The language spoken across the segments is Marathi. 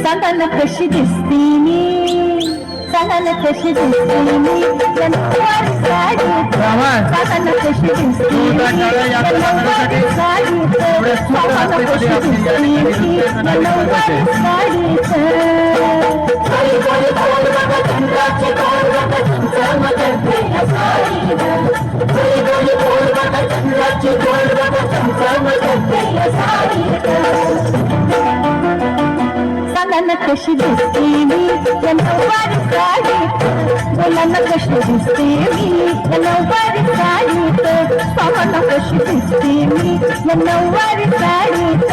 सांगायला कशी दिसती मी, सांगायला कशी दिसती मी नऊवारी साडीत, सांगायला कशी दिसती मी नऊवारी साडीत, सांगायला कशी दिसती मी नऊवारी साडीत. गोली गोली बोल बघा चंद्राची गोल बघा चमचमते या साडीत, गोली गोली बोल बघा चंद्राची गोल बघा चमचमते या साडीत. सांगायला कशी दिसती मी नऊवारी साडीत, बोलायला कशी दिसती मी नऊवारी साडीत, सांगायला कशी दिसती मी नऊवारी साडीत.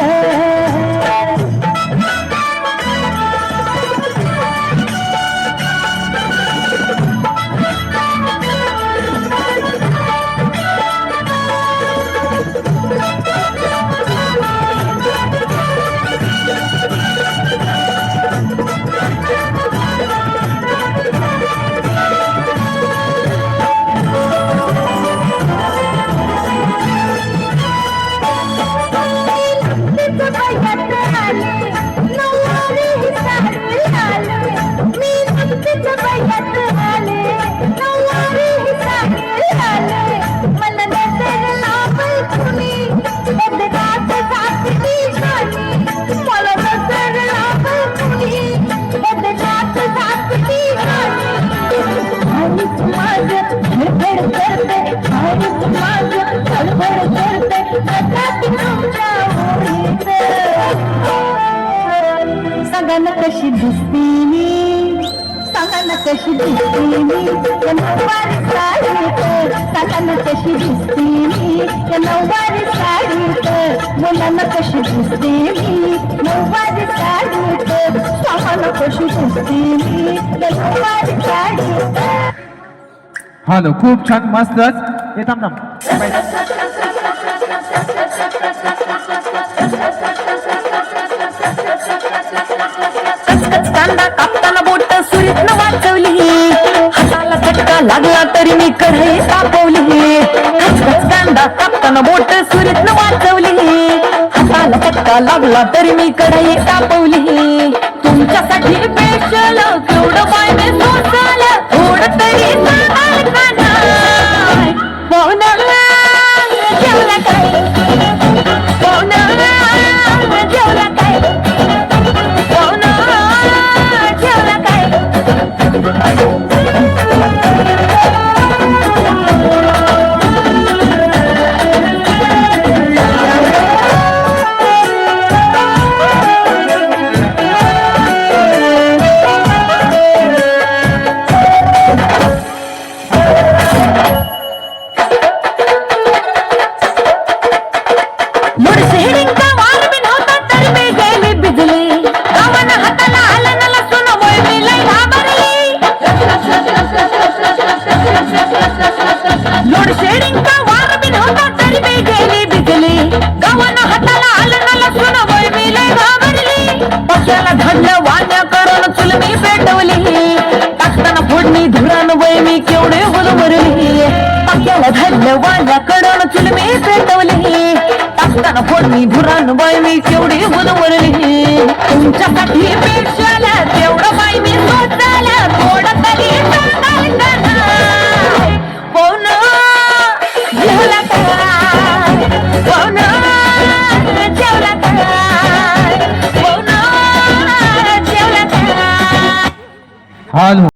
सांगायला कशी दिसती मी, सांगायला कशी दिसती मी नऊवारी साडीत, सांगायला कशी दिसती मी नऊवारी साडीत, मुलांना कशी दिसती मी नऊवारी साडीत, सांगायला कशी दिसती मी नऊवारी साडीत. हॅलो, खूप छान, मस्तच. हे थांब थांब. कांदा कापताना बोट सुरीतनं वाचवली, हाताला चटका लागला तरी मी कढई तापवली. कांदा कापताना बोट सुरीतनं वाचवली, हाताला चटका लागला तरी मी कढई तापवली. तुमच्यासाठी स्पेशल केवढं पाय मी सोसाल, थोडं तरी सांगाल का नाही? पाहुणा जेवला काय, पाहुणा जेवला काय, पाहुणा जेवला काय. वाल्याकडून चुलमी पेटवली, टाकताना फोडणी धुरान बाई मी केवढी गुदमरली. तुमच्यासाठी पेशाल तेवढं बाई मी सोचाल, थोडं तरी सांगाल का नाही? पाहुणा जेवला काय, पाहुणा जेवला काय, पाहुणा जेवला काय. हॅलो,